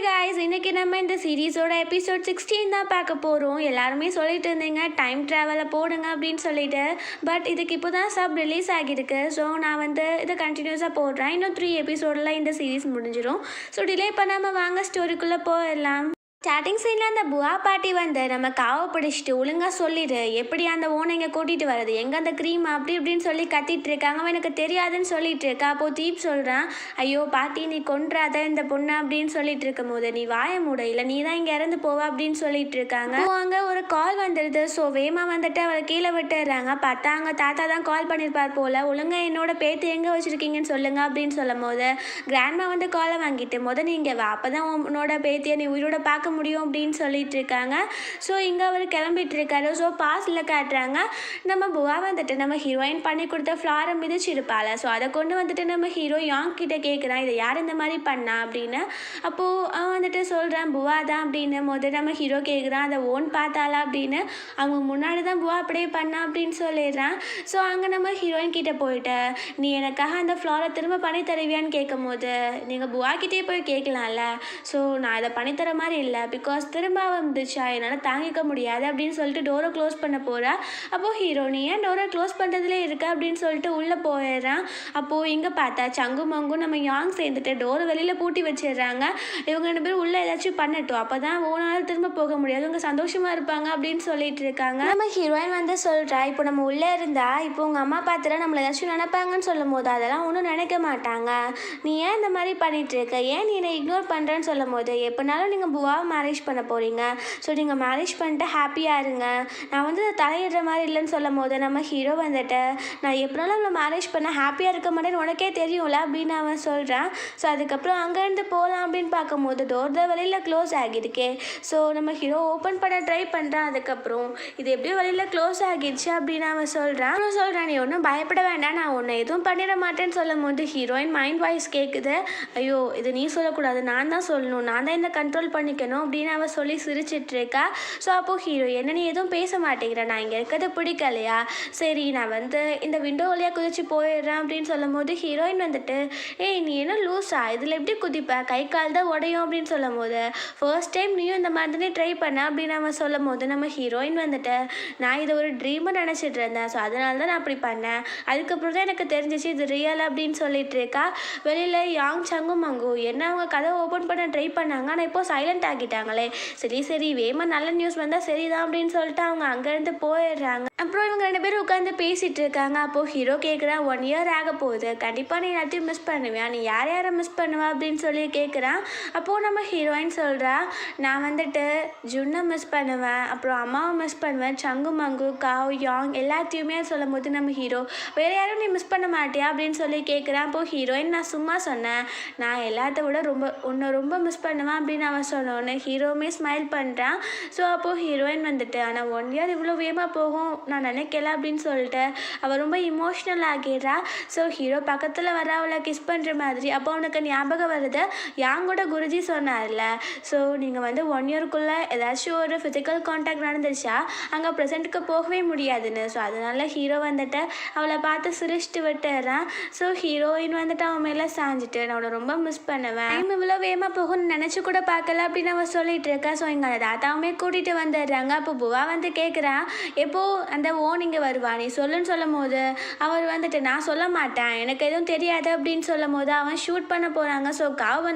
Guys இன்னைக்கு நம்ம இந்த சீரீஸோட எபிசோட் 16 தான் பார்க்க போகிறோம். எல்லாருமே சொல்லிட்டு இருந்தீங்க டைம் ட்ராவலில் போடுங்க அப்படின்னு சொல்லிட்டு. பட் இதுக்கு இப்போ தான் சப் ரிலீஸ் ஆகியிருக்கு. ஸோ நான் இதை கண்டினியூஸாக போடுறேன். இன்னும் 3 எபிசோடில் இந்த சீரீஸ் முடிஞ்சிடும். ஸோ டிலே பண்ணாமல் வாங்க ஸ்டோரிக்குள்ளே போயிடலாம். ஸ்டார்டிங் சீனில் அந்த புவா பாட்டி நம்ம காவை பிடிச்சிட்டு ஒழுங்காக சொல்லிடு, எப்படி அந்த ஓனை இங்கே கூட்டிகிட்டு வருது, எங்கே அந்த க்ரீம் அப்படி இப்படின்னு சொல்லி கத்திட்டு இருக்காங்க. அவன் எனக்கு தெரியாதுன்னு சொல்லிட்டு இருக்கா. அப்போது தீப் சொல்கிறான், ஐயோ பாட்டி நீ கொன்றாத இந்த பொண்ணை அப்படின்னு சொல்லிட்டு இருக்கும் போது, நீ வாய மூட இல்லை நீ தான் இங்கே இறந்து போவா அப்படின்னு சொல்லிட்டு இருக்காங்க. அங்கே ஒரு கால் வந்துடுது. ஸோ வேமா அவளை கீழே விட்டுடுறாங்க. பார்த்தா அங்கே தாத்தா தான் கால் பண்ணியிருப்பார் போல். ஒழுங்காக என்னோட பேத்து எங்கே வச்சுருக்கீங்கன்னு சொல்லுங்க அப்படின்னு சொல்லும் போது கிராண்ட்மா காலை வாங்கிட்டு நீங்கள் வா, அப்போ தான் உன்னோட பேத்தியை நீ உயிரோட பார்க்க முடியும் அப்படின்னு சொல்லிட்டு இருக்காங்க. ஸோ இங்கே அவர் கிளம்பிட்டு இருக்காரு. ஸோ பாஸ்ல காட்டுறாங்க. நம்ம புவா நம்ம ஹீரோயின் பண்ணி கொடுத்த ஃப்ளாரை மிதிச்சிருப்பாள். ஸோ அதை கொண்டு நம்ம ஹீரோ யாங் கிட்ட கேட்குறான், இதை யார் இந்த மாதிரி பண்ணா அப்படின்னு. அப்போது அவன் சொல்கிறான் புவா தான் அப்படின்னு. நம்ம ஹீரோ கேட்குறான், அதை ஓன் பார்த்தாளா அப்படின்னு. அவங்க முன்னாடி தான் புவா அப்படியே பண்ணா அப்படின்னு சொல்லிடுறான். ஸோ அங்கே நம்ம ஹீரோயின் கிட்ட போயிட்டு, நீ எனக்காக அந்த ஃப்ளாரை திரும்ப பண்ணி தருவியான்னு கேட்கும் போது, நீங்கள் புவா கிட்டே போய் கேட்கலாம்ல. ஸோ நான் இதை பண்ணித்தர மாதிரி இல்லை, பிகாஸ் திரும்ப வந்துச்சா என்னால் தாங்கிக்க முடியாது அப்படின்னு சொல்லிட்டு டோரை க்ளோஸ் பண்ண போகிறா. அப்போது ஹீரோ நீ ஏன் டோரை க்ளோஸ் பண்ணுறதுலே இருக்க அப்படின்னு சொல்லிட்டு உள்ளே போயிடுறான். அப்போது இங்கே பார்த்தா சங்கு மங்கும் நம்ம யாங் சேர்ந்துட்டு டோரை வெளியில் பூட்டி வச்சிடுறாங்க. இவங்க 2 பேரும் உள்ளே ஏதாச்சும் பண்ணட்டும், அப்போ தான் ஓனாலும் திரும்ப போக முடியாது, இவங்க சந்தோஷமாக இருப்பாங்க அப்படின்னு சொல்லிட்டு இருக்காங்க. நம்ம ஹீரோயின் சொல்கிறா, இப்போ நம்ம உள்ளே இருந்தா இப்போ உங்கள் அம்மா பார்த்துட்டு நம்மளை ஏதாச்சும் நினைப்பாங்கன்னு சொல்லும் போது அதெல்லாம் ஒன்றும் நினைக்க மாட்டாங்க, நீ ஏன் இந்த மாதிரி பண்ணிட்டு இருக்க, ஏன் நீ என்னை இக்னோர் பண்ணுறேன்னு சொல்லும் போது, எப்போனாலும் நீங்கள் புவாவை மேரேஜ் பண்ண போகிறீங்க, ஸோ நீங்கள் மேரேஜ் பண்ணிட்டு ஹாப்பியாக இருங்க, நான் தலையிடுற மாதிரி இல்லைன்னு சொல்லும் போது நம்ம ஹீரோ நான் எப்படினாலும் அவளை மேரேஜ் பண்ண ஹாப்பியாக இருக்க மாட்டேன்னு உனக்கே தெரியும்ல அப்படின்னு அவன் சொல்கிறான். ஸோ அதுக்கப்புறம் அங்கேருந்து போகலாம் அப்படின்னு பார்க்கும்போது டோர் தான் வெளியில் க்ளோஸ் ஆகியிருக்கே. ஸோ நம்ம ஹீரோ ஓப்பன் பண்ண ட்ரை பண்ணுறான். அதுக்கப்புறம் இது எப்படியோ வெளியில் க்ளோஸ் ஆகிடுச்சு அப்படின்னு அவன் சொல்கிறான் நீ ஒன்றும் பயப்பட வேண்டாம், நான் உன்னை எதுவும் பண்ணிட மாட்டேன்னு சொல்லும் போது ஹீரோயின் மைண்ட் வாய்ஸ் கேட்குது, ஐயோ இது நீ சொல்லக்கூடாது, நான் தான் சொல்லணும், நான் தான் இந்த கண்ட்ரோல் பண்ணிக்கணும் அப்படின்னு அவன் சொல்லி சிரிச்சிட்டு இருக்கா. ஸோ அப்போது ஹீரோ என்ன நீ எதுவும் பேச மாட்டேங்கிறேன், நான் இங்கே இருக்கிறது பிடிக்கலையா, சரி நான் இந்த விண்டோ வழியாக குதிச்சு போயிடுறேன் அப்படின்னு சொல்லும் போது ஹீரோயின் ஏய் நீ என்ன லூஸா, இதில் எப்படி குதிப்ப, கை கால் தான் உடையும் அப்படின்னு சொல்லும் போது, ஃபர்ஸ்ட் டைம் நீயும் இந்த மாதிரி தானே ட்ரை பண்ண அப்படின்னு அவன் சொல்லும் போது நம்ம ஹீரோயின் நான் இதை ஒரு ட்ரீமாக நினச்சிட்டு இருந்தேன், ஸோ அதனால தான் நான் அப்படி பண்ணேன், அதுக்கப்புறம் தான் எனக்கு தெரிஞ்சிச்சு இது ரியல் அப்படின்னு சொல்லிட்டு இருக்கா. வெளியில் யாங் சங்கு மங்கு என்ன அவங்க கதை ஓப்பன் பண்ண ட்ரை பண்ணாங்க, ஆனால் இப்போ சைலண்ட் ஆகிட்டாங்களே, சரி வேமா நல்ல நியூஸ் வந்தால் சரிதான் அப்படின்னு சொல்லிட்டு அவங்க அங்கேருந்து போயிடுறாங்க. அப்புறம் இவங்க 2 பேரும் உட்காந்து பேசிகிட்டு இருக்காங்க. அப்போது ஹீரோ கேட்குறான், 1 இயர் ஆக போகுது, கண்டிப்பாக நீ எல்லாத்தையும் மிஸ் பண்ணுவியா, நீ யாரை மிஸ் பண்ணுவா அப்படின்னு சொல்லி கேட்குறான். அப்போது நம்ம ஹீரோயின் சொல்கிறா, நான் ஜுன்னை மிஸ் பண்ணுவேன், அப்புறம் அம்மாவை மிஸ் பண்ணுவேன், சங்கு மங்கு காவ் யாங் எல்லாத்தையுமே சொல்லும் போது நம்ம ஹீரோ வேறு யாரும் நீ மிஸ் பண்ண மாட்டியா அப்படின்னு சொல்லி கேட்குறான். அப்போது ஹீரோயின் நான் சும்மா சொன்னேன், நான் எல்லாத்த விட உன்னை ரொம்ப மிஸ் பண்ணுவேன் அப்படின்னு அவன் சொன்னோன்னு ஹீரோவுமே ஸ்மைல் பண்ணுறான். ஸோ அப்போது ஹீரோயின் ஆனால் 1 இயர் இவ்வளோ வேகமாக போகும் நான் நினைக்கல அப்படின்னு சொல்லிட்டு அவள் ரொம்ப இமோஷ்னல் ஆகிடுறா. ஸோ ஹீரோ பக்கத்தில் வர அவளை கிஸ் பண்ணுற மாதிரி. அப்போ அவனுக்கு ஞாபகம் வருது, யாங்கூட குருஜி சொன்னார்ல, ஸோ நீங்கள் 1 இயருக்குள்ளே ஏதாச்சும் ஒரு ஃபிசிக்கல் கான்டாக்ட் நடந்துருச்சா அங்கே ப்ரெசென்ட்டுக்கு போகவே முடியாதுன்னு. ஸோ அதனால் ஹீரோ அவளை பார்த்து சிரிச்சிட்டு விட்டுறான். ஸோ ஹீரோயின் அவன் மேலே சாஞ்சிட்டு நான் அவனை ரொம்ப மிஸ் பண்ணுவேன், டைம் இவ்வளோ வேகமாக போகும்னு நினச்சி கூட பார்க்கல அப்படின்னு அவன் சொல்லிட்டு இருக்கா. ஸோ இங்கே அந்த தாத்தாவுமே கூட்டிகிட்டு வந்துடுறாங்க. அப்போ புவா கேட்குறான், எப்போ அந்த ஓன் இங்கே வருவா நீ சொல்லுன்னு சொல்லும் போது அவர் நான் சொல்ல மாட்டேன், எனக்கு எதுவும் தெரியாது அப்படின்னு சொல்லும் போது அவன் ஷூட் பண்ண போகிறாங்க. ஸோ காவ்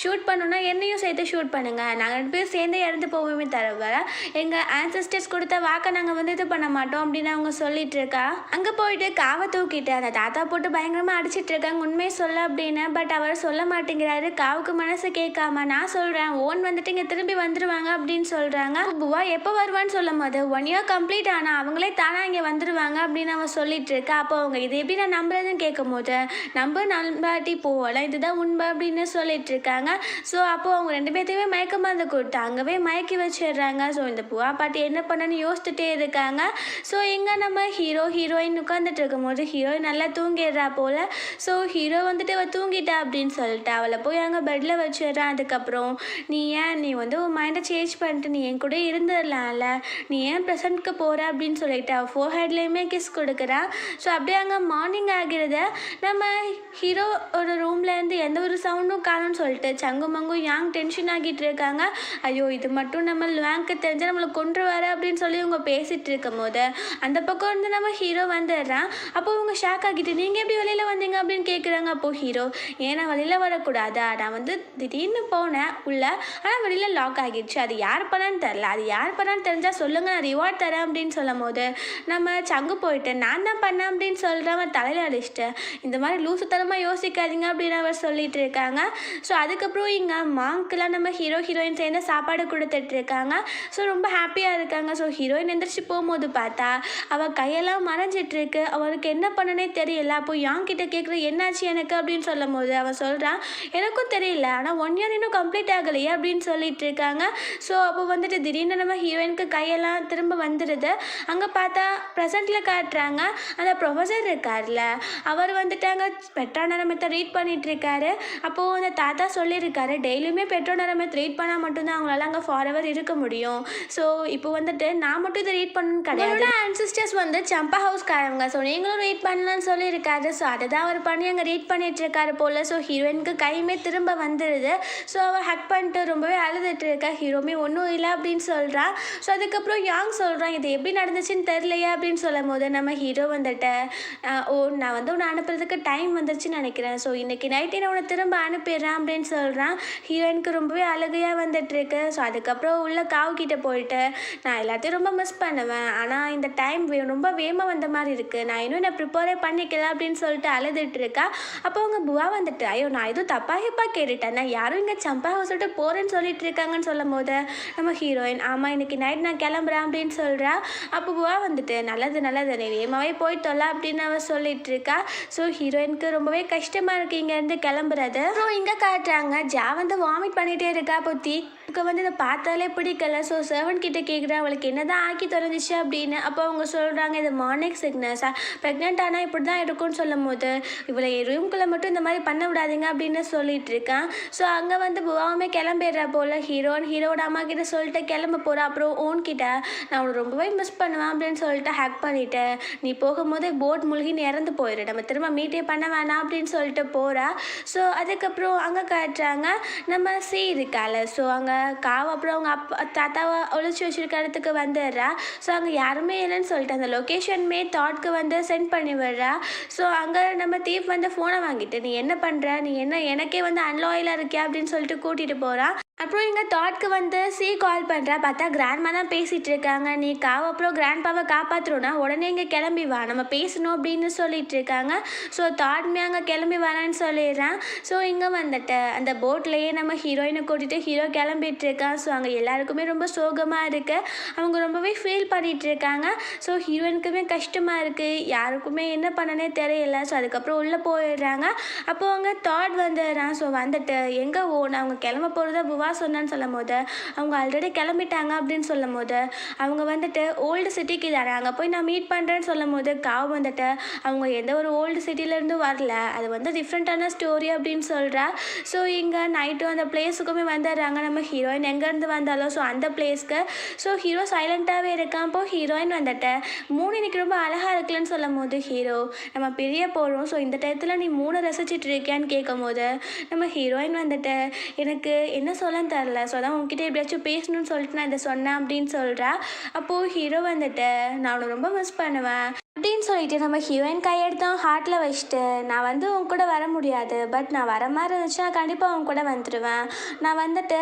ஷூட் பண்ணணுன்னா என்னையும் சேர்த்து ஷூட் பண்ணுங்க, நாங்கள் 2 பேரும் சேர்ந்தே இறந்து போவோமே தவிர எங்கள் ஆன்சஸ்டர்ஸ் கொடுத்த வாக்கை நாங்கள் இது பண்ண மாட்டோம் அப்படின்னு அவங்க சொல்லிட்டு இருக்கா. அங்கே போயிட்டு காவை தூக்கிட்டு அந்த தாத்தா போட்டு பயங்கரமாக அடிச்சிட்டு இருக்காங்க, உண்மையை சொல்ல அப்படின்னு. பட் அவர் சொல்ல மாட்டேங்கிறாரு. காவுக்கு மனசு கேட்காம நான் சொல்கிறேன் ஓன் இங்கே திரும்பி வந்துடுவாங்க அப்படின்னு சொல்கிறாங்க. புவா எப்போ வருவான்னு சொல்லும் போது 1 இயர் கம்ப்ளீட் ஆனால் அவங்களே தானா இங்கே வந்துடுவாங்க அப்படின்னு அவன் சொல்லிட்டு இருக்கா. அப்போ அவங்க இது எப்படி நான் நம்புறதுன்னு கேட்கும் போது நம்பாட்டி போகலாம், இதுதான் உண்மை அப்படின்னு சொல்லிட்டு இருக்காங்க. ஸோ அப்போ அவங்க 2 பேர்த்தையுமே மயக்க மருந்து கொடுத்து அங்கவே மயக்கி வச்சிடுறாங்க. ஸோ இந்த புவா பாட்டி என்ன பண்ணன்னு யோசிச்சுட்டே இருக்காங்க. ஸோ இங்கே நம்ம ஹீரோயின் உட்காந்துட்டு இருக்கும்போது ஹீரோயின் நல்லா தூங்கிடுறா போல். ஸோ ஹீரோ அவள் தூங்கிட்டா அப்படின்னு சொல்லிட்டு அவளை போய் அங்கே பெட்டில் வச்சிடுறான். அதுக்கப்புறம் நீ உன் மைண்டை சேஞ்ச் பண்ணிட்டு நீ என் கூட இருந்துடலாம்ல, நீ ஏன் ப்ரெசண்ட்க்கு போகிற அப்படின்னு சொல்லிட்டு அவள் ஃபோர்ஹெட்லேயுமே கிஸ் கொடுக்குறா. ஸோ அப்படியே அங்கே மார்னிங் ஆகிறது. நம்ம ஹீரோ ஒரு ரூமில் வந்து எந்த ஒரு சவுண்டும் காணும்னு சொல்லிட்டு சங்கு மங்கும் யாங் டென்ஷன் ஆகிட்டு இருக்காங்க. ஐயோ இது மட்டும் நம்ம லுவாங்க்கு தெரிஞ்சால் நம்மளை கொன்றுவாரு அப்படின்னு சொல்லி இவங்க பேசிகிட்டு இருக்கும் போது அந்த பக்கம் வந்து நம்ம ஹீரோ வந்துடுறான். அப்போ இவங்க ஷாக் ஆகிட்டு நீங்கள் எப்படி வெளியில் வந்தீங்க அப்படின்னு கேட்குறாங்க. அப்போது ஹீரோ ஏன்னா வெளியில் வரக்கூடாதா, நான் வந்து திடீர்னு போனேன் உள்ள, ஆனால் வெளியில் லாக் ஆகிடுச்சு, அது யார் பண்ணான்னு தெரில, அது யார் பண்ணான்னு தெரிஞ்சால் சொல்லுங்கள் நான் ரிவார்ட் தரேன் அப்படின்னு சொல்லும் போது நம்ம சங்கு போயிட்டு நான் தான் பண்ணேன் அப்படின்னு சொல்கிறேன். அவன் தலையில் அடிச்சிட்டு இந்த மாதிரி லூசுத்தனமாக யோசிக்காதீங்க அப்படின்னு அவர் சொல்லிட்டு இருக்காங்க. ஸோ அதுக்கப்புறம் இங்கே மாங்க்கெலாம் நம்ம ஹீரோயின் சேர்ந்து சாப்பாடு கொடுத்துட்ருக்காங்க. ஸோ ரொம்ப ஹாப்பியாக இருக்காங்க. ஸோ ஹீரோயின் எந்திரிச்சு போகும்போது பார்த்தா அவள் கையெல்லாம் மறைஞ்சிட்ருக்கு, அவருக்கு என்ன பண்ணனே தெரியல. அப்போ யாங் கிட்ட கேட்குற என்னாச்சு எனக்கு அப்படின்னு சொல்லும் போது அவன் சொல்கிறான் எனக்கும் தெரியல, ஆனால் 1 year இன்னும் கம்ப்ளீட் ஆகலையே அப்படின்னு சொல்லிட்டு இருக்காங்க. ஸோ அப்போ வந்துட்டு திடீர்னு நம்ம ஹீரோயினுக்கு கையெல்லாம் திரும்ப வந்துடுது. அங்கே பார்த்தா ப்ரெசண்ட்டில் காட்டுறாங்க அந்த ப்ரொஃபஸர் இருக்கார்ல, அவர் வந்துட்டு அங்கே பெட்ரோனரமத்தை ரீட் பண்ணிட்டு இருக்காரு. அப்போது அந்த தாத்தா சொல்லியிருக்காரு டெய்லியுமே பெட்ரோனரமத்தை ரீட் பண்ணால் மட்டும்தான் அவங்களால அங்கே ஃபாரெவர் இருக்க முடியும். ஸோ இப்போ வந்துட்டு நான் மட்டும் இதை ரீட் பண்ணணும்னு கிடையாது, ஆன்சிஸ்டர்ஸ் வந்து சம்பா ஹவுஸ்காரவங்க, ஸோ நீங்களும் ரீட் பண்ணலான்னு சொல்லியிருக்காரு. ஸோ அதை தான் அவர் பண்ணி அங்கே ரீட் பண்ணிட்டு இருக்காரு போல். ஸோ ஹீரோயினுக்கு கையுமே திரும்ப வந்துடுது. ஸோ அவள் ஹக் பண்ணிட்டு ரொம்பவே அழுதுட்டு இருக்கா. ஹீரோமே ஒன்றும் இல்லை அப்படின்னு சொல்கிறான். ஸோ அதுக்கப்புறம் யாங் சொல்கிறான் இது எப்படி நடந்துச்சுன்னு தெரியலையா அப்படின்னு சொல்லும் போது நம்ம ஹீரோ வந்துட்டு நான் வந்து உன்னை அனுப்புறதுக்கு டைம் வந்துருச்சுன்னு நினைக்கிறேன், ஸோ இன்றைக்கி நைட்டே நான் உன்னை திரும்ப அனுப்பிடுறேன் அப்படின்னு சொல்கிறான். ஹீரோயினுக்கு ரொம்பவே அழுகையாக வந்துட்டுருக்கு. ஸோ அதுக்கப்புறம் உள்ள காவுக்கிட்ட போயிட்டு நான் எல்லாத்தையும் ரொம்ப மிஸ் பண்ணுவேன், ஆனால் இந்த டைம் ரொம்ப வேகமாக வந்த மாதிரி இருக்குது, நான் இன்னும் என்னை ப்ரிப்பேரே பண்ணிக்கல அப்படின்னு சொல்லிட்டு அழுதுட்டு இருக்கா. அப்போ அவங்க புவா வந்துட்டு ஐயோ நான் எதுவும் தப்பாக கேட்டுட்டேன், நான் யாரும் இங்கே சம்பா ஹவுஸ் விட்டு போகிறேன்னு சொல்லிட்டு இருக்காங்கன்னு சொல்லும் போது நம்ம ஹீரோயின் ஆமாம் இன்னைக்கு நைட் நான் கிளம்புறேன் அப்படின்னு சொல்கிறா. அப்போ புவா வந்துட்டு நல்லது நீ வேகமாகவே போயிட்டோல்ல அப்படின்னு அவ சொல்லிட்டு இருக்கா. ஸோ ஹீரோயினுக்கு ரொம்பவே கஷ்டமாக இருக்குது இங்கேருந்து கிளம்புறது. அப்புறம் இங்கே காட்டுறாங்க ஜா வந்து வாமிட் பண்ணிகிட்டே இருக்கா. அப்போ தீக்கு வந்து இதை பார்த்தாலே பிடிக்கல. ஸோ சர்வன்ட் கிட்ட கேட்குறா அவளுக்கு என்ன தான் ஆக்கி தொலைஞ்சிச்சு அப்படின்னு. அப்போ அவங்க சொல்கிறாங்க இது மார்னிங் சிக்னஸா, ப்ரெக்னென்ட் ஆனால் இப்படி தான் இருக்கும்னு சொல்லும் போது இவளை ரூம்குள்ளே மட்டும் இந்த மாதிரி பண்ண விடாதீங்க அப்படின்னு சொல்லிட்டு இருக்கான். ஸோ அங்கே வந்து புவாவுமே கிளம்பிடுறா போல். ஹீரோட அம்மா கிட்ட சொல்லிட்டு கிளம்ப போகிறா. அப்புறம் ஓன்கிட்ட நான் அவனை ரொம்பவே மிஸ் பண்ணுவேன் அப்படின்னு சொல்லிட்டு ஹேக் பண்ணிவிட்டு நீ போகும்போதே போட் மூழ்கின்னு இறந்து போயிடு, நம்ம திரும்ப மீட்டே பண்ண வேணாம் அப்படின்னு சொல்லிட்டு போகிறா. ஸோ அதுக்கப்புறம் அங்கே காட்டுறாங்க நம்ம சி இருக்கால. ஸோ அங்கே காவை அப்புறம் அவங்க அப்பா தாத்தாவை ஒழிச்சு வச்சிருக்க இடத்துக்கு வந்துடுறா. ஸோ அங்கே யாருமே இல்லைன்னு சொல்லிட்டு அந்த லொக்கேஷனுமே தாட்க்கு வந்து சென்ட் பண்ணி விடுறா. ஸோ அங்கே நம்ம தீப் வந்து ஃபோனை வாங்கிட்டு நீ என்ன பண்ணுற, நீ என்ன எனக்கே வந்து அன்லாயலாக இருக்கியா அப்படின்னு சொல்லிட்டு கூட்டிகிட்டு போகிறான். அப்புறம் இங்கே தாட்க்கு வந்து சி கால் பண்ணுறா. பார்த்தா கிராண்ட்மா தான் பேசிகிட்டு இருக்காங்க. நீ அப்புறம் கிராண்ட்பாவை காப்பாற்றுறோன்னா உடனே இங்கே கிளம்பி வா நம்ம பேசணும் அப்படின்னு சொல்லிட்டு இருக்காங்க. ஸோ தாட்மே அங்கே கிளம்பி வரான்னு சொல்லிடுறான். ஸோ இங்கே வந்துட்டு அந்த போட்லேயே நம்ம ஹீரோயினை கூட்டிகிட்டு ஹீரோ கிளம்பிட்டு இருக்கான். ஸோ அங்கே எல்லாருக்குமே ரொம்ப சோகமாக இருக்குது, அவங்க ரொம்பவே ஃபீல் பண்ணிகிட்டு இருக்காங்க. ஸோ ஹீரோயினுக்குமே கஷ்டமாக இருக்குது, யாருக்குமே என்ன பண்ணனே தெரியல. ஸோ அதுக்கப்புறம் உள்ளே போயிடுறாங்க. அப்போது அவங்க தாட் வந்துடுறான். ஸோ வந்துட்டு எங்கே அவங்க கிளம்ப போகிறத புவா சொன்னான்னு சொல்லும் போது அவங்க ஆல்ரெடி கிளம்பிட்டாங்க அப்படின்னு சொல்லும் போது அவங்க வந்துட்டு ஓல்டு சிட்டிக்கு தானே அங்கே போய் நான் மீட் பண்ணுறேன்னு சொல்லும் போது காவ் வந்துட்டு அவங்க எந்த ஒரு ஓல்டு சிட்டிலேருந்து வரல, அது வந்து டிஃப்ரெண்ட்டான ஸ்டோரி அப்படின்னு சொல்கிறா. ஸோ இங்கே நைட்டும் அந்த பிளேஸுக்குமே வந்துடுறாங்க. நம்ம ஹீரோயின் எங்கேருந்து வந்தாலும் ஸோ அந்த பிளேஸ்க்கு. ஸோ ஹீரோ சைலண்ட்டாகவே இருக்கான். அப்போது ஹீரோயின் வந்துட்டு மூணு இன்னைக்கு ரொம்ப அழகாக இருக்குல்லன்னு சொல்லும் போது ஹீரோ நம்ம பிரிய போகிறோம், ஸோ இந்த டயத்தில் நீ 3 ரசிச்சிட்டு இருக்கியான்னு கேட்கும் போது நம்ம ஹீரோயின் வந்துட்டு எனக்கு என்ன சொல்ல தரல, ஸோ அதான் உங்ககிட்ட எப்படியாச்சும் பேசணும்னு சொல்லிட்டு நான் இதை சொன்னேன் அப்படின்னு சொல்கிறா. அப்போது ஹீரோ வந்துட்டு நான் அவனை ரொம்ப மிஸ் பண்ணுவேன் அப்படின்னு சொல்லிட்டு நம்ம ஹீரோயின் கையெடுத்தோம் ஹார்ட்டில் வச்சுட்டு நான் வந்து உன் கூட வர முடியாது, பட் நான் வர மாதிரி இருந்துச்சுன்னா கண்டிப்பாக உன் கூட வந்துடுவேன், நான் வந்துட்டு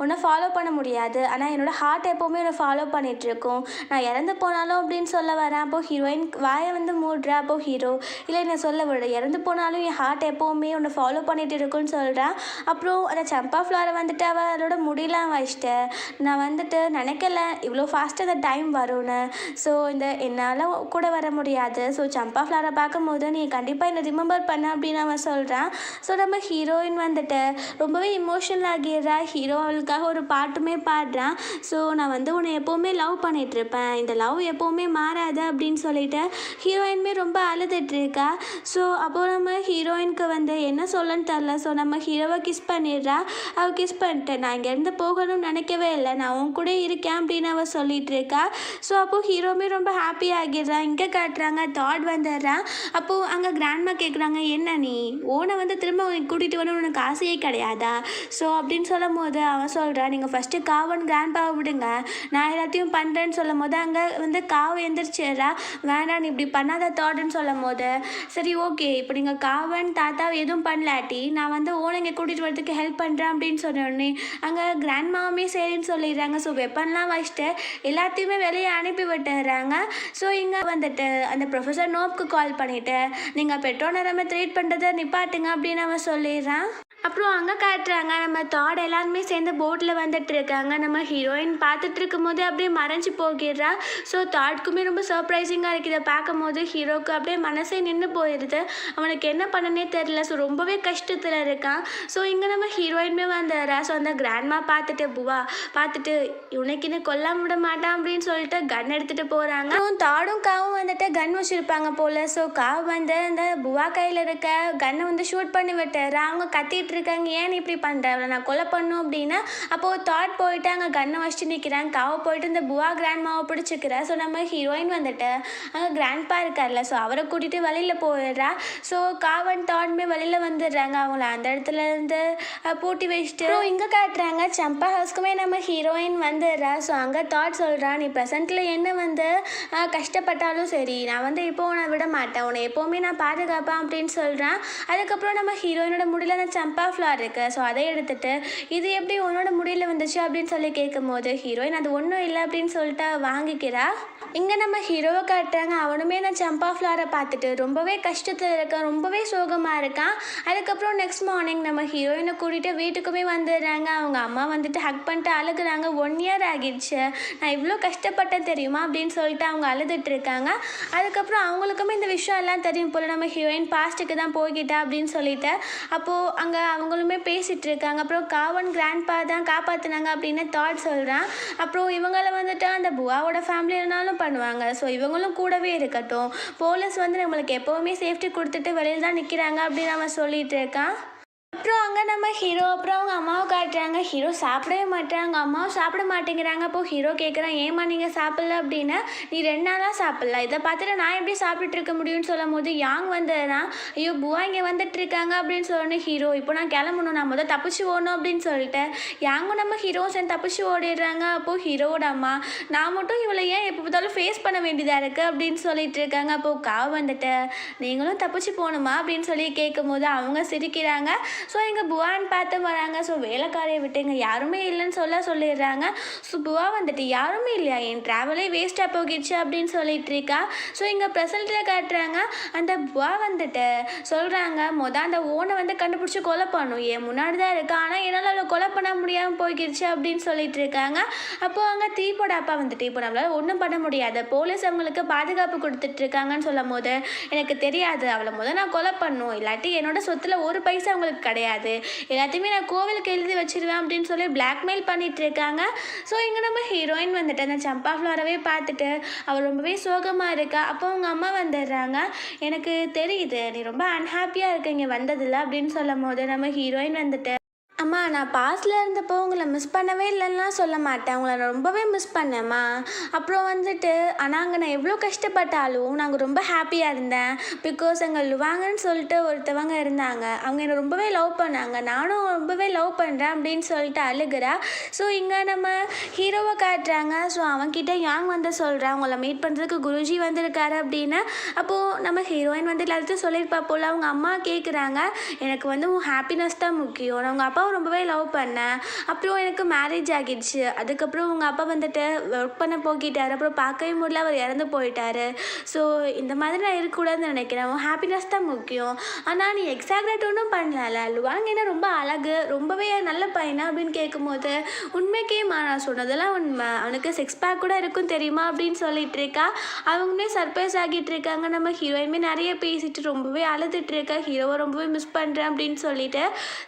உன்னை ஃபாலோ பண்ண முடியாது, ஆனால் என்னோடய ஹார்ட் எப்போவுமே உன்னை ஃபாலோ பண்ணிகிட்ருக்கோம், நான் இறந்து போனாலும் அப்படின்னு சொல்ல வரேன். அப்போது ஹீரோயின் வாயை வந்து மூடுறா. அப்போது ஹீரோ இல்லை என்ன சொல்ல விட, இறந்து போனாலும் என் ஹார்ட் எப்போவுமே உன்னை ஃபாலோ பண்ணிகிட்டு இருக்குன்னு சொல்கிறான். அப்புறம் அந்த சம்பா ஃப்ளாரை வந்துட்டு அவளோட முடியெலாம் வச்சுட்டு நான் வந்துட்டு நினைக்கல இவ்வளோ ஃபாஸ்ட்டாக அந்த டைம் வரும்னு, ஸோ இந்த என்னால் கூட வர முடியாது, ஸோ சம்பா ஃப்ளாரை பார்க்கும்போது நீ கண்டிப்பாக என்னை ரிமெம்பர் பண்ண அப்படின்னு அவன் சொல்கிறான். ஸோ நம்ம ஹீரோயின் வந்துட்டு ரொம்பவே இமோஷனல் ஆகிடுறா. ஹீரோ அவளுக்கு அவங்களுக்காக ஒரு பாட்டுமே பாடுறான். ஸோ நான் வந்து உன்னை எப்போவுமே லவ் பண்ணிகிட்ருப்பேன், இந்த லவ் எப்போவுமே மாறாது அப்படின்னு சொல்லிட்டு ஹீரோயினுமே ரொம்ப அழுதுட்ருக்கா. ஸோ அப்போது நம்ம ஹீரோயினுக்கு வந்து என்ன சொல்லன்னு தெரில. ஸோ நம்ம ஹீரோவை கிஸ் பண்ணிடுறா. அவள் கிஸ் பண்ணிட்டு நான் இங்கேருந்து போகணும்னு நினைக்கவே இல்லை, நான் உன் கூட இருக்கேன் அப்படின்னு அவள் சொல்லிட்டு இருக்கா. ஸோ அப்போது ஹீரோமே ரொம்ப ஹாப்பி ஆகிடுறான். இங்கே காட்டுறாங்க தாட் வந்துடுறான். அப்போது அங்கே கிராண்ட்மா கேட்குறாங்க, என்ன நீ ஓனை வந்து திரும்ப கூட்டிகிட்டு வரணும் உனக்கு ஆசையே கிடையாதா? ஸோ அப்படின்னு சொல்லும் போது அவன் சொல்கிறான், நீங்கள் ஃபஸ்ட்டு காவன் கிராண்ட்பாவை விடுங்க, நான் எல்லாத்தையும் பண்ணுறேன்னு சொல்லும் போது அங்கே வந்து காவை எந்திரிச்சிடுறா. வேண்டாம் நீ இப்படி பண்ணாத தாட்னு சொல்லும் போது சரி ஓகே இப்போ நீங்கள் காவன் தாத்தாவை எதுவும் பண்ணலாட்டி நான் வந்து ஓனை இங்கே கூட்டிகிட்டு வரதுக்கு ஹெல்ப் பண்ணுறேன் அப்படின்னு சொன்னோடனே அங்கே கிராண்ட்மாவுமே சரின்னு சொல்லிடுறாங்க. ஸோ வெப்பன்லாம் வச்சுட்டு எல்லாத்தையுமே வெளியே அனுப்பி விட்டுறாங்க. ஸோ இங்கே வந்துட்டு அந்த ப்ரொஃபஸர் நோப்க்கு கால் பண்ணிவிட்டு நீங்கள் பெட்ரோல் நம்ம ட்ரீட் பண்ணுறதை நிப்பாட்டுங்க அப்படின்னு அவன் சொல்லிடுறான். அப்புறம் அங்கே காட்டுறாங்க நம்ம தாட் எல்லாருமே சேர்ந்து போட்டில் வந்துட்டு இருக்காங்க. நம்ம ஹீரோயின் பார்த்துட்டு இருக்கும் போது அப்படியே மறைஞ்சு போகிடுறா. ஸோ தாட்க்குமே ரொம்ப சர்ப்ரைசிங்காக இருக்குது. இதை பார்க்கும் போது ஹீரோக்கு அப்படியே மனசே நின்று போயிடுது. அவனுக்கு என்ன பண்ணனே தெரில. ஸோ ரொம்பவே கஷ்டத்தில் இருக்கான். ஸோ இங்கே நம்ம ஹீரோயினுமே வந்துடுறா. ஸோ அந்த கிராண்ட்மா பார்த்துட்டு புவா பார்த்துட்டு உனக்குன்னு கொல்லாம விட மாட்டான் அப்படின்னு சொல்லிட்டு கன் எடுத்துகிட்டு போகிறாங்க. அப்புறம் தாடும் காவும் வந்துட்டு கன் வச்சுருப்பாங்க போல். ஸோ காவு வந்து அந்த புவா கையில் இருக்க கன்னை வந்து ஷூட் பண்ணி விட்டுறா. அவங்க கத்திட்டு இருக்காங்க, ஏன் நீ இப்படி பண்ணுற, அவளை நான் கொலை பண்ணும் அப்படின்னா. அப்போது தாட் போயிட்டு அங்கே கன்னை வச்சுட்டு நிற்கிறாங்க. காவை போயிட்டு இந்த புவா கிராண்ட்மாவை பிடிச்சிக்கிறா. ஸோ நம்ம ஹீரோயின் வந்துட்டு அங்கே கிராண்ட்பா இருக்கார்ல, ஸோ அவரை கூட்டிகிட்டு வெளியில் போயிடுறா. ஸோ காவன் தாட்மே வெளியில் வந்துடுறாங்க. அவங்கள அந்த இடத்துல இருந்து பூட்டி வச்சுட்டு இங்கே காட்டுறாங்க. சம்பா ஹவுஸ்க்குமே நம்ம ஹீரோயின் வந்துடுறா. ஸோ அங்கே தாட் சொல்கிறான், நீ ப்ரெசென்ட்டில் என்ன வந்து கஷ்டப்பட்டாலும் சரி நான் வந்து இப்போ உன்னை விட மாட்டேன், உன்னை எப்போவுமே நான் பாதுகாப்பேன் அப்படின்னு சொல்கிறான். அதுக்கப்புறம் நம்ம ஹீரோயினோட முடியல அந்த சம்பா ஃப்ளார் இருக்குது. ஸோ அதை எடுத்துகிட்டு இது எப்படி உன்னோட முடியல வந்துச்சு அப்படின்னு சொல்லி கேட்கும் போது ஹீரோயின் அது ஒன்றும் இல்லை அப்படின்னு சொல்லிட்டு வாங்கிக்கிறா. இங்கே நம்ம ஹீரோவை காட்டுறாங்க. அவனுமே அந்த சம்பா ஃப்ளாரை பார்த்துட்டு ரொம்பவே கஷ்டத்தில் இருக்கான், ரொம்பவே சோகமாக இருக்கான். அதுக்கப்புறம் நெக்ஸ்ட் மார்னிங் நம்ம ஹீரோயினை கூட்டிகிட்டு வீட்டுக்குமே வந்துடுறாங்க. அவங்க அம்மா வந்துட்டு ஹக் பண்ணிட்டு அழுகுறாங்க. 1 இயர் ஆகிடுச்சு, நான் இவ்வளோ கஷ்டப்பட்டேன் தெரியுமா அப்படின்னு சொல்லிட்டு அவங்க அழுதுட்டு இருக்காங்க. அதுக்கப்புறம் அவங்களுக்குமே இந்த விஷயம் எல்லாம் தெரியும் போல், நம்ம ஹீரோயின் பாஸ்ட்டுக்கு தான் போய்கிட்டா அப்படின்னு சொல்லிட்டு அப்போது அங்கே அவங்களுமே பேசிகிட்டு இருக்காங்க. அப்புறம் காவன் கிராண்ட்பா தான் காப்பாற்றினாங்க அப்படின்னு தாட் சொல்கிறான். அப்புறம் இவங்களை வந்துட்டு அந்த புவாவோட ஃபேமிலி இருந்தாலும் பண்ணுவாங்க. ஸோ இவங்களும் கூடவே இருக்கட்டும், போலீஸ் வந்து நம்மளுக்கு எப்போவுமே சேஃப்டி கொடுத்துட்டு வெளியில் தான் நிற்கிறாங்க அப்படின்னு அவன் சொல்லிகிட்டு இருக்கான். அப்புறம் அங்கே நம்ம ஹீரோ அப்புறம் அவங்க அம்மாவை காட்டுறாங்க. ஹீரோ சாப்பிடவே மாட்டாங்க, அம்மாவும் சாப்பிட மாட்டேங்கிறாங்க. அப்போது ஹீரோ கேட்குறான், ஏமா நீங்கள் சாப்பிடல அப்படின்னு. நீ 2 நாளாக சாப்பிடல, இதை பார்த்துட்டு நான் எப்படி சாப்பிட்டுட்டு இருக்க முடியும்னு சொல்லும் போது யாங் வந்துடுறான். ஐயோ புவா இங்கே வந்துட்டு இருக்காங்க அப்படின்னு சொல்லணும். ஹீரோ இப்போ நான் கிளம்பணும், நான் முதல் தப்பிச்சு ஓடணும் அப்படின்னு சொல்லிட்டு யாங்கும் நம்ம ஹீரோவும் சேர்ந்து தப்பிச்சு ஓடிடுறாங்க. அப்போது ஹீரோவோட அம்மா, நான் மட்டும் இவளை ஏன் எப்போ பார்த்தாலும் ஃபேஸ் பண்ண வேண்டியதாக இருக்குது அப்படின்னு சொல்லிட்டு இருக்காங்க. அப்போது காவு வந்துட்டு நீங்களும் தப்பிச்சு போகணுமா அப்படின்னு சொல்லி கேட்கும் போது அவங்க சிரிக்கிறாங்க. ஸோ இங்கே புவான்னு பார்த்து வராங்க. ஸோ வேலைக்காரையை விட்டு இங்கே யாருமே இல்லைன்னு சொல்லிடுறாங்க. ஸோ புவா வந்துட்டு யாருமே இல்லையா, என் ட்ராவலே வேஸ்ட்டாக போகிடுச்சு அப்படின்னு சொல்லிட்டு இருக்கா. ஸோ இங்கே ப்ரெசென்ட்டில் காட்டுறாங்க. அந்த புவா வந்துட்டு சொல்கிறாங்க, அந்த ஓனை வந்து கண்டுபிடிச்சி கொலை பண்ணும், என் முன்னாடி தான் இருக்கா, ஆனால் என்னால் அவளை கொலை பண்ண முடியாமல் போய்கிடுச்சு அப்படின்னு சொல்லிட்டு இருக்காங்க. அப்போது அங்கே தீபோட அப்பா வந்துட்டு இப்போ நம்மளால் ஒன்றும் பண்ண முடியாது, போலீஸ் அவங்களுக்கு பாதுகாப்பு கொடுத்துட்ருக்காங்கன்னு சொல்லும் போது எனக்கு தெரியாது, அவளை நான் கொலை பண்ணும், இல்லாட்டி என்னோட சொத்தில் ஒரு பைசா அவங்களுக்கு கிடையாது, எல்லாத்தையுமே நான் கோவிலுக்கு எழுதி வச்சிருவேன் அப்படின்னு சொல்லி பிளாக்மெயில் பண்ணிட்டு இருக்காங்க. ஸோ இங்கே நம்ம ஹீரோயின் வந்துட்டு அந்த சம்பா ஃப்ளாரவே பார்த்துட்டு அவள் ரொம்பவே சோகமாக இருக்கா. அப்போ அவங்க அம்மா வந்துடுறாங்க. எனக்கு தெரியுது நீ ரொம்ப அன்ஹாப்பியாக இருக்க இங்கே வந்ததில்லை அப்படின்னு சொல்லும் போது நம்ம ஹீரோயின் வந்துட்டு, அம்மா நான் பாஸ்டில் இருந்தப்போ உங்களை மிஸ் பண்ணவே இல்லைன்னா சொல்ல மாட்டேன், உங்களை நான் ரொம்பவே மிஸ் பண்ணேம்மா. அப்புறம் வந்துட்டு ஆனால் அங்கே நான் எவ்வளோ கஷ்டப்பட்டாலும் நாங்கள் ரொம்ப ஹாப்பியாக இருந்தேன். பிகாஸ் அங்கே லுவாங்கன்னு சொல்லிட்டு ஒருத்தவங்க இருந்தாங்க, அவங்க என்னை ரொம்பவே லவ் பண்ணாங்க, நானும் ரொம்பவே லவ் பண்ணுறேன் அப்படின்னு சொல்லிட்டு அழுகிறா. ஸோ இங்கே நம்ம ஹீரோவை காட்டுறாங்க. ஸோ அவன்கிட்ட யாங் வந்து சொல்கிறேன், உங்களை மீட் பண்ணுறதுக்கு குருஜி வந்திருக்காரு அப்படின்னு. அப்போது நம்ம ஹீரோயின் வந்து எல்லாத்தையும் சொல்லியிருப்பா போல். அவங்க அம்மா கேட்குறாங்க, எனக்கு வந்து உன் ஹாப்பினஸ் தான் முக்கியம், நான் உங்கள் அப்பாவை ரொம்பவே லவ் பண்ணேன், அப்புறம் எனக்கு மேரேஜ் ஆகிடுச்சு, அதுக்கப்புறம் உங்கள் அப்பா வந்துட்டு ஒர்க் பண்ண போக்கிட்டார், அப்புறம் பார்க்கவே முடியல, அவர் இறந்து போயிட்டார். ஸோ இந்த மாதிரி நான் இருக்கக்கூடாதுன்னு நினைக்கிறேன், உன் ஹாப்பினஸ் தான் முக்கியம். ஆனால் நீ எக்ஸாக்ரேட் ஒன்றும் பண்ணல, லுவாங் என்ன ரொம்ப அழகு, ரொம்பவே நல்ல பையனா அப்படின்னு கேட்கும்போது உண்மைக்கேம்மா நான் சொன்னதெல்லாம் உண்மை, அவனுக்கு 6 பேக் கூட இருக்கும் தெரியுமா அப்படின்னு சொல்லிட்டு இருக்கா. அவங்களுமே சர்ப்ரைஸ் ஆகிட்டு இருக்காங்க. நம்ம ஹீரோயினுமே நிறைய பேசிட்டு ரொம்பவே அழுதுட்டு இருக்கா, ஹீரோவை ரொம்பவே மிஸ் பண்ணுறேன் அப்படின்னு சொல்லிட்டு.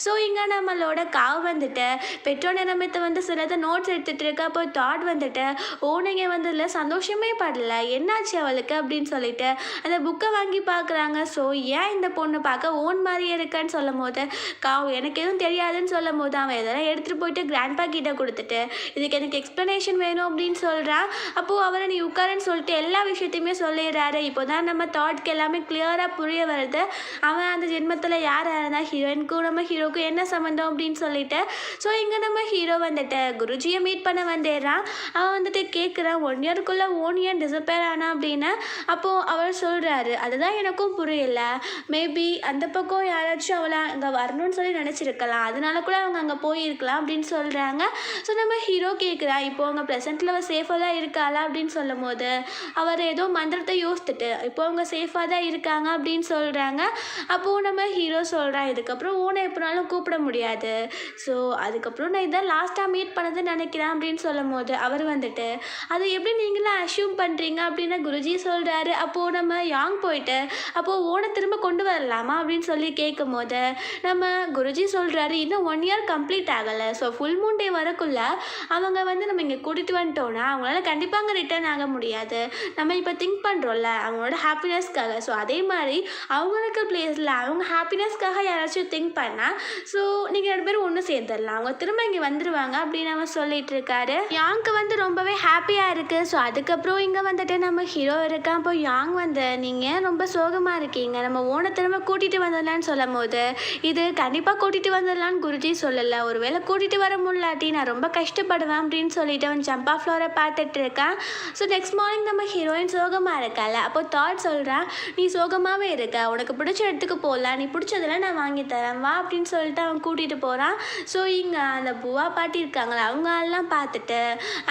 ஸோ இங்கே நம்மளோட அப்போட காவ் வந்துட்டு பெட்ரோல் நிரம்பத்தை வந்து சிலதை நோட்ஸ் எடுத்துகிட்டு இருக்கு. அப்போ தாட் வந்துட்டு ஓனைங்க வந்து இல்லை சந்தோஷமே படல, என்னாச்சு அவளுக்கு அப்படின்னு சொல்லிட்டு அந்த புக்கை வாங்கி பார்க்குறாங்க. ஸோ ஏன் இந்த பொண்ணு பார்க்க ஓன் மாதிரியே இருக்கான்னு சொல்லும் போது காவ் எனக்கு எதுவும் தெரியாதுன்னு சொல்லும் போது அவன் இதெல்லாம் எடுத்துகிட்டு போயிட்டு கிராண்ட்பா கிட்ட கொடுத்துட்டு இதுக்கு எனக்கு எக்ஸ்ப்ளனேஷன் வேணும் அப்படின்னு சொல்கிறான். அப்போது அவரை நீ உட்காரன்னு சொல்லிட்டு எல்லா விஷயத்தையுமே சொல்லிடுறாரு. இப்போ தான் நம்ம தாட்க்கு எல்லாமே கிளியராக புரிய வருது. அவன் அந்த ஜென்மத்தில் யார் இருந்தால் ஹீரோயினுக்கும் நம்ம ஹீரோக்கும் என்ன சம்மந்தம் அப்படின்னு சொல்லிட்டு ஸோ இங்கே நம்ம ஹீரோ வந்துட்டு குருஜியை மீட் பண்ண வந்துடுறான். அவன் வந்துட்டு கேட்குறான் 1 இயருக்குள்ளே ஓன் ஏன் டிசப்பேர் ஆனா அப்படின்னு. அப்போது அவர் சொல்கிறாரு அதுதான் எனக்கும் புரியல, மேபி அந்த பக்கம் யாராச்சும் அவளை அங்கே வரணும்னு சொல்லி நினச்சிருக்கலாம், அதனால கூட அவங்க அங்கே போயிருக்கலாம் அப்படின்னு சொல்கிறாங்க. ஸோ நம்ம ஹீரோ கேட்குறா இப்போ அவங்க ப்ரெசென்ட்டில் அவள் சேஃபாக தான் இருக்காளா அப்படின்னு சொல்லும் போது அவர் ஏதோ மந்திரத்தை யோசித்துட்டு இப்போ அவங்க சேஃபாக தான் இருக்காங்க அப்படின்னு சொல்கிறாங்க. அப்போது நம்ம ஹீரோ சொல்கிறான் இதுக்கப்புறம் ஓனை எப்போனாலும் கூப்பிட முடியாது, ஸோ அதுக்கப்புறம் நான் இதான் லாஸ்ட்டாக மீட் பண்ணதுன்னு நினைக்கிறேன் அப்படின்னு சொல்லும் போது அவர் வந்துட்டு அது எப்படி நீங்களாம் அஷ்யூம் பண்ணுறீங்க அப்படின்னு குருஜி சொல்கிறாரு. அப்போது நம்ம யாங் போயிட்டு அப்போது ஓனை திரும்ப கொண்டு வரலாமா அப்படின்னு சொல்லி கேட்கும் போது நம்ம குருஜி சொல்கிறாரு இன்னும் 1 இயர் கம்ப்ளீட் ஆகலை, ஸோ ஃபுல் மூன் டே வரக்குள்ள அவங்க வந்து நம்ம இங்கே கூட்டிகிட்டு வந்துட்டோன்னா அவங்களால கண்டிப்பாக அங்கே ரிட்டர்ன் ஆக முடியாது. நம்ம இப்போ திங்க் பண்ணுறோம்ல அவங்களோட ஹாப்பினஸ்க்காக, ஸோ அதே மாதிரி அவங்களுக்கு பிளேஸில் அவங்க ஹாப்பினஸ்க்காக யாராச்சும் திங்க் பண்ணால் ஸோ நீங்கள் 2 பேரும் ஒன்று சேர்ந்துடலாம், அவங்க திரும்ப இங்கே வந்துடுவாங்க அப்படின்னு அவன் சொல்லிட்டு இருக்காரு. யாங்க்கு வந்து ரொம்பவே ஹாப்பியாக இருக்குது. ஸோ அதுக்கப்புறம் இங்கே வந்துட்டு நம்ம ஹீரோ இருக்கான். இப்போ யாங் வந்து நீங்கள் ரொம்ப சோகமாக இருக்கீங்க, நம்ம ஓனை திரும்ப கூட்டிகிட்டு வந்துடலான்னு சொல்லும் போது இது கண்டிப்பாக கூட்டிகிட்டு வந்துடலான்னு குருஜி சொல்லலை, ஒருவேளை கூட்டிகிட்டு வர முடியாட்டி நான் ரொம்ப கஷ்டப்படுவேன் அப்படின்னு சொல்லிட்டு அவன் ஜம்பா ஃப்ளோரை பார்த்துட்டு இருக்கான். ஸோ நெக்ஸ்ட் மார்னிங் நம்ம ஹீரோயின் சோகமாக இருக்கால. அப்போ தாட் சொல்கிறான் நீ சோகமாகவே இருக்க, உனக்கு பிடிச்ச இடத்துக்கு போகலாம், நீ பிடிச்சதெல்லாம் நான் வாங்கி தரேன் வா அப்படின்னு சொல்லிட்டு அவன் கூட்டிகிட்டு போகிறான். ஸோ இங்கே அந்த புவா பாட்டி இருக்காங்களா அவங்க எல்லாம் பார்த்துட்டு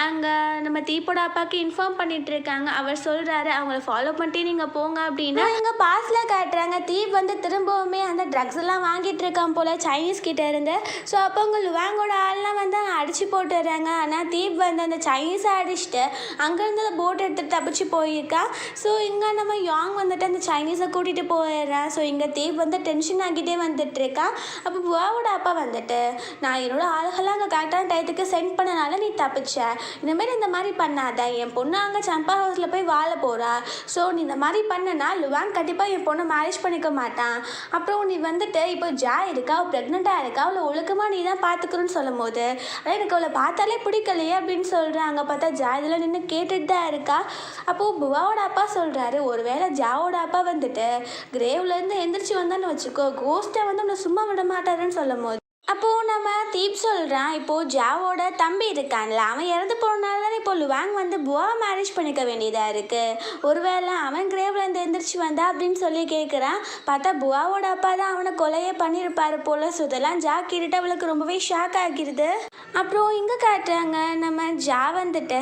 அங்கே நம்ம தீப்போட அப்பாவுக்கு இன்ஃபார்ம் பண்ணிட்டு இருக்காங்க. அவர் சொல்கிறாரு அவங்கள ஃபாலோ பண்ணிட்டு நீங்கள் போங்க அப்படின்னு. எங்கள் பாஸில் காட்டுறாங்க தீப் வந்து திரும்பவுமே அந்த ட்ரக்ஸ் எல்லாம் வாங்கிட்டு இருக்கான் போல் சைனீஸ் கிட்டே இருந்து. ஸோ அப்போ அவங்க லுவாங்கோட ஆள்லாம் வந்து அடித்து போட்டுடுறாங்க. ஆனால் தீப் வந்து அந்த சைனீஸை அடிச்சுட்டு அங்கேருந்து அந்த போட் எடுத்துகிட்டு தப்பிச்சு போயிருக்கான். ஸோ இங்கே நம்ம யாங் வந்துட்டு அந்த சைனீஸை கூட்டிகிட்டு போயிடுறான். ஸோ இங்கே தீப் வந்து டென்ஷன் ஆகிட்டே வந்துட்டு இருக்கான். அப்போ புவாவோட அப்பா வந்துட்டு நான் என்னோட ஆளுகளாம் அங்கே கரெக்டான டயத்துக்கு சென்ட் பண்ணனால நீ தப்பிச்ச, இந்த மாதிரி பண்ணாத, என் பொண்ணு அங்கே சம்பா ஹவுஸில் போய் வாழ போகிறா, ஸோ நீ இந்த மாதிரி பண்ணனா லுவாங் கண்டிப்பாக என் பொண்ணை மேரேஜ் பண்ணிக்க மாட்டான். அப்புறம் நீ வந்துட்டு இப்போ ஜா இருக்கா, அவள் ப்ரெக்னெண்ட்டாக இருக்கா, அவளை ஒழுக்கமாக நீ தான் பார்த்துக்கணும்னு சொல்லும் போது ஆனால் எனக்கு அவளை பார்த்தாலே பிடிக்கலையே அப்படின்னு சொல்கிறாங்க. பார்த்தா ஜா இதில் நின்று கேட்டுட்டு தான் இருக்கா. அப்போது புவாவோட அப்பா சொல்கிறாரு ஒருவேளை ஜாவோட அப்பா வந்துட்டு கிரேவ்லேருந்து எந்திரிச்சு வந்தான்னு வச்சுக்கோ, கோஸ்ட்டை வந்து உன்னை சும்மா விட மாட்டாருன்னு சொல்லும் போது அப்போது நம்ம தீப் சொல்கிறான் இப்போது ஜாவோட தம்பி இருக்கான்ல அவன் இறந்து போனால தான் இப்போ லுவாங் வந்து புவா மேரேஜ் பண்ணிக்க வேண்டியதாக இருக்குது, ஒருவேளை அவன் கிரேவ்லேருந்து எந்திரிச்சு வந்தா அப்படின்னு சொல்லி கேட்குறான். பார்த்தா புவாவோட அப்பா தான் அவனை கொலையே பண்ணியிருப்பாரு போல். ஸோ இதெல்லாம் ஜா கேட்டுட்டு அவளுக்கு ரொம்பவே ஷாக் ஆகிடுது. அப்புறம் இங்கே காட்டுறாங்க நம்ம ஜா வந்துட்டு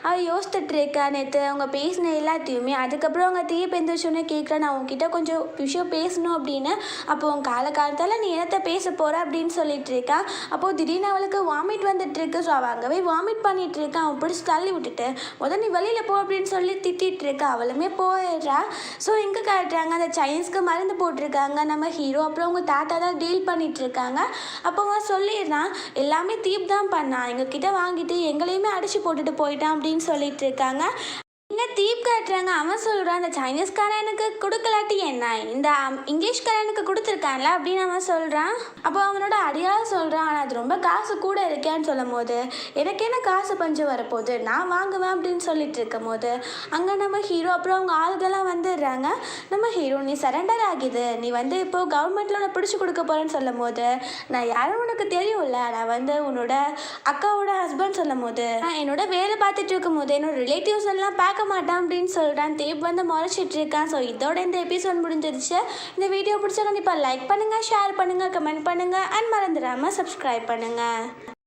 அவள் யோசித்துட்டு இருக்கா நேற்று அவங்க பேசின எல்லாத்தையுமே. அதுக்கப்புறம் அவங்க தீப் எந்திரிச்சோன்னே கேட்குறேன் நான் உங்ககிட்ட கொஞ்சம் விஷயம் பேசணும் அப்படின்னு. அப்போ உன் காலகாலத்தால் நீ என்னத்தை பேச போகிற அப்படின்னு சொல்லிட்டு இருக்கா. அப்போது திடீர்னு அவளுக்கு வாமிட் வந்துட்டு இருக்கு. ஸோ அவள் அங்கவே வாமிட் பண்ணிட்டு இருக்கான். அவன் பிடிச்சி தள்ளி விட்டுட்டு முதல் நீ வெளியில் போ அப்படின்னு சொல்லி திட்டிகிட்டு இருக்கா. அவளுமே போயிடுறா. ஸோ இங்கே காட்டுறாங்க அந்த சைனீஸ்க்கு மருந்து போட்டிருக்காங்க நம்ம ஹீரோ. அப்புறம் அவங்க தாத்தா தான் டீல் பண்ணிட்டு இருக்காங்க. அப்போ அவன் சொல்லிடுறான் எல்லாமே தீப் தான் பண்ணான், எங்ககிட்ட வாங்கிட்டு எங்களையுமே அடிச்சு போட்டுட்டு போயிட்டான் அப்படின்னு சொல்லிட்டு இருக்காங்க. இங்கே தீப் காட்டுறாங்க. அவன் சொல்கிறான் அந்த சைனீஸ்காரன் எனக்கு கொடுக்கலாட்டி என்ன, இந்த இங்கிலீஷ்காரன் எனக்கு கொடுத்துருக்கான்ல அப்படின்னு அவன் சொல்கிறான். அப்போ அவனோட அடியால் சொல்கிறான் ஆனால் அது ரொம்ப காசு கூட இருக்கேன்னு சொல்லும் போது எனக்கு என்ன காசு பஞ்சம் வரப்போகுது, நான் வாங்குவேன் அப்படின்னு சொல்லிட்டு இருக்கும் போது அங்கே நம்ம ஹீரோ அப்புறம் அவங்க ஆளுகெல்லாம் வந்துடுறாங்க. நம்ம ஹீரோ நீ சரண்டர் ஆகிது, நீ வந்து இப்போது கவர்மெண்ட்டில் உன்னை பிடிச்சி கொடுக்க போகிறேன்னு சொல்லும் போது நான் யாரும் உனக்கு தெரியும்ல, நான் வந்து உன்னோட அக்காவோட ஹஸ்பண்ட் சொல்லும் போது நான் என்னோட வேலை பார்த்துட்டு இருக்கும் போது என்னோட ரிலேட்டிவ்ஸ் எல்லாம் பார்க்க மாட்டான் அப்படின்னு சொல்கிறான். தேப் வந்து முறைச்சிட்டு இருக்கான். ஸோ இதோட இந்த எபிசோட் முடிஞ்சிருச்சு. இந்த வீடியோ பிடிச்சா கண்டிப்பாக லைக் பண்ணுங்கள், ஷேர் பண்ணுங்கள், கமெண்ட் பண்ணுங்கள் அண்ட் மறந்துடாமல் சப்ஸ்கிரைப் பண்ணுங்கள்.